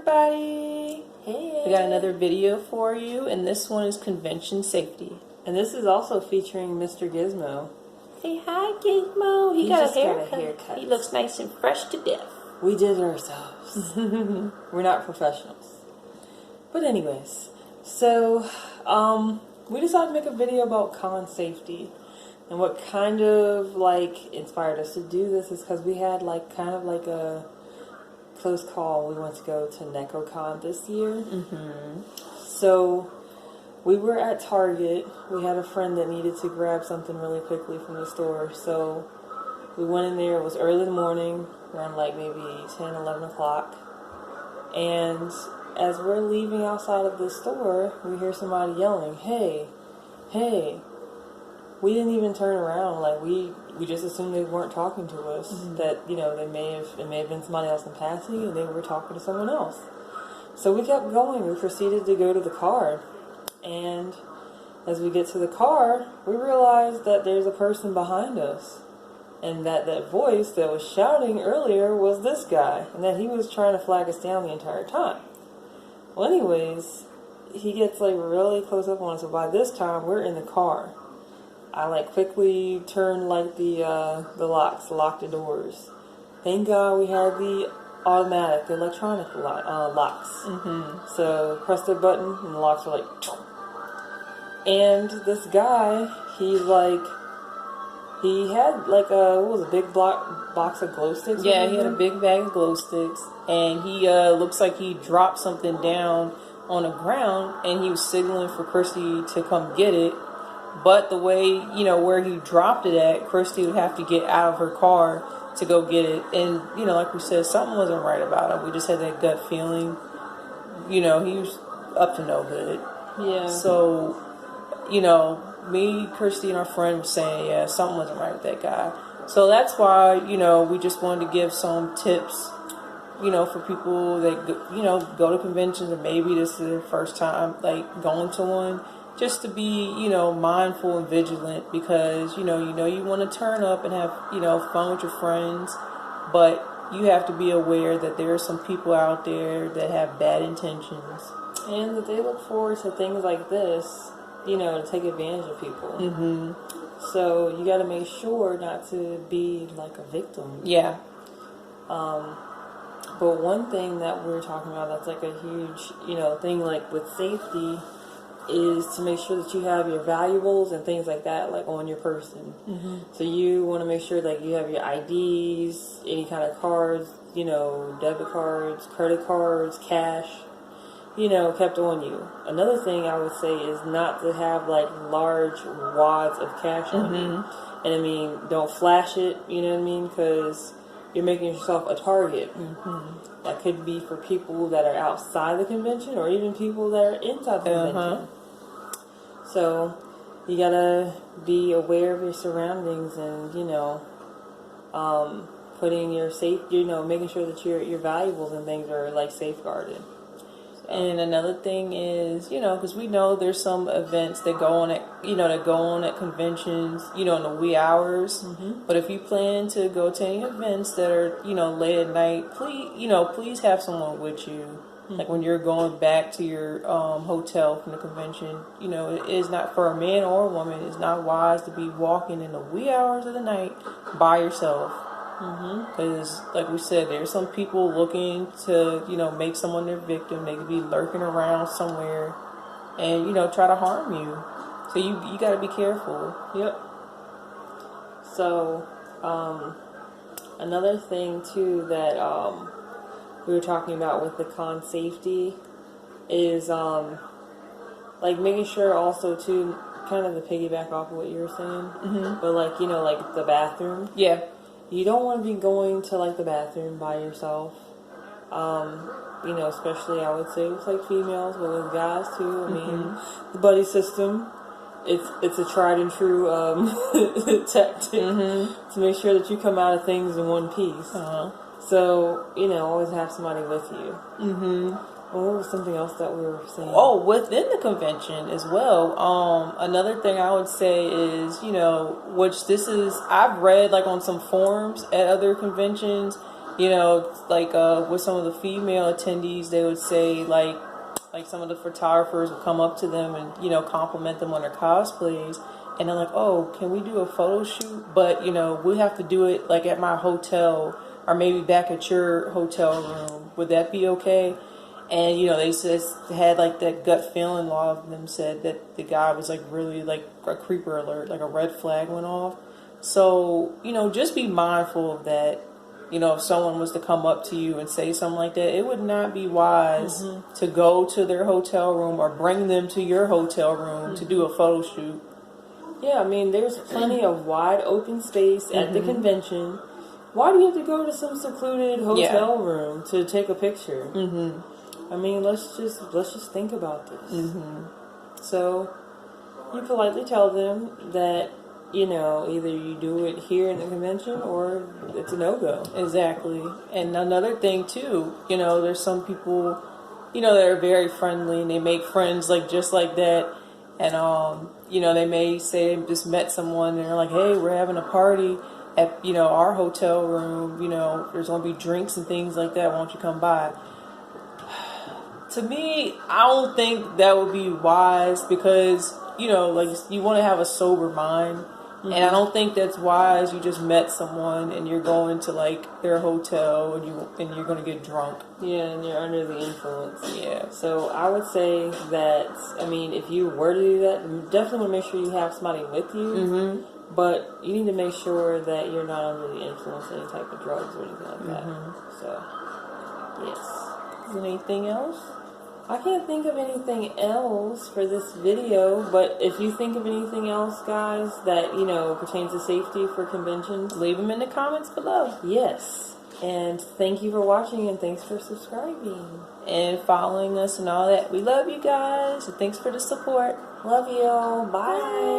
everybody! Hey! We got another video for you, and this one is convention safety. And this is also featuring Mr. Gizmo. Say hi, Gizmo! He got a haircut. He looks nice and fresh to death. We did it ourselves. We're not professionals. But anyways, so we decided to make a video about con safety. And what kind of inspired us to do this is because we had kind of a close call. We went to go to NecoCon this year. Mm-hmm. So we were at Target. We had a friend that needed to grab something really quickly from the store. So we went in there. It was early in the morning, around maybe 10, 11 o'clock. And as we're leaving outside of the store, we hear somebody yelling, "Hey, hey." We didn't even turn around. We just assumed they weren't talking to us. Mm-hmm. That, it may have been somebody else in passing and they were talking to someone else. So we kept going. We proceeded to go to the car. And as we get to the car, we realized that there's a person behind us. And that voice that was shouting earlier was this guy. And that he was trying to flag us down the entire time. Well, anyways, he gets really close up on us. So by this time, we're in the car. I quickly turned the locks, locked the doors. Thank God we had the automatic, the electronic locks. Mm-hmm. So press the button and the locks were and this guy, he had a big box of glow sticks. Yeah, he had a big bag of glow sticks, and he looks like he dropped something down on the ground, and he was signaling for Christy to come get it. But the way, where he dropped it at, Christy would have to get out of her car to go get it. And, like we said, something wasn't right about him. We just had that gut feeling. He was up to no good. Yeah. So, me, Christy, and our friend were saying, yeah, something wasn't right with that guy. So that's why, we just wanted to give some tips, for people that, go to conventions and maybe this is their first time, going to one. Just to be, mindful and vigilant because, you want to turn up and have, fun with your friends. But you have to be aware that there are some people out there that have bad intentions. And that they look forward to things like this, to take advantage of people. Mm-hmm. So you got to make sure not to be a victim. Yeah. But one thing that we're talking about that's a huge, thing with safety is to make sure that you have your valuables and things like that on your person. Mm-hmm. So you want to make sure you have your IDs, any kind of cards, debit cards, credit cards, cash, kept on you. Another thing I would say is not to have large wads of cash on you. And don't flash it, because you're making yourself a target. Mm-hmm. That could be for people that are outside the convention or even people that are inside the convention. So you gotta be aware of your surroundings and, putting your making sure that your valuables and things are safeguarded. So. And another thing is, because we know there's some events that go on at conventions, in the wee hours. Mm-hmm. But if you plan to go to any events that are, late at night, please have someone with you. Mm-hmm. When you're going back to your hotel from the convention, it is not for a man or a woman. It's not wise to be walking in the wee hours of the night by yourself. Because, like we said, there's some people looking to, make someone their victim. They could be lurking around somewhere and, try to harm you. So you got to be careful. Yep. So, another thing, too, that we were talking about with the con safety is, making sure also, too, kind of to piggyback off of what you were saying, but, the bathroom. Yeah. You don't want to be going to the bathroom by yourself. Especially I would say with females, but with guys too. The buddy system, it's a tried and true tactic to make sure that you come out of things in one piece. So always have somebody with you. What was something else that we were saying? Oh, within the convention as well. Another thing I would say is, which this is, I've read on some forums at other conventions, You know, like with some of the female attendees, they would say like some of the photographers would come up to them and, you know, compliment them on their cosplays. And they're like, oh, can we do a photo shoot? But, you know, we have to do it like at my hotel or maybe back at your hotel room. Would that be okay? And, you know, they had like that gut feeling. A lot of them said that the guy was like really like a creeper alert, like a red flag went off. So, you know, just be mindful of that. You know, if someone was to come up to you and say something like that, it would not be wise to go to their hotel room or bring them to your hotel room to do a photo shoot. Yeah, I mean, there's plenty of wide open space at the convention. Why do you have to go to some secluded hotel room to take a picture? I mean, let's just think about this. So, you politely tell them that, you know, either you do it here in the convention or it's a no-go. Exactly. And another thing, too, you know, there's some people, you know, that are very friendly and they make friends like just like that. And, you know, they may say they just met someone and they're like, hey, we're having a party at, you know, our hotel room. You know, there's going to be drinks and things like that. Why don't you come by? To me, I don't think that would be wise because, you know, like you want to have a sober mind. And I don't think that's wise. You just met someone and you're going to like their hotel and you're going to get drunk. Yeah, and you're under the influence. Yeah. So I would say that, I mean, if you were to do that, you definitely want to make sure you have somebody with you. But you need to make sure that you're not under the influence of any type of drugs or anything like that. So, yes. Anything else? I can't think of anything else for this video, but if you think of anything else, guys, that, you know, pertains to safety for conventions, Leave them in the comments below. yes. And thank you for watching, and thanks for subscribing. And following us and all that. We love you guys. And thanks for the support. Love you all. Bye.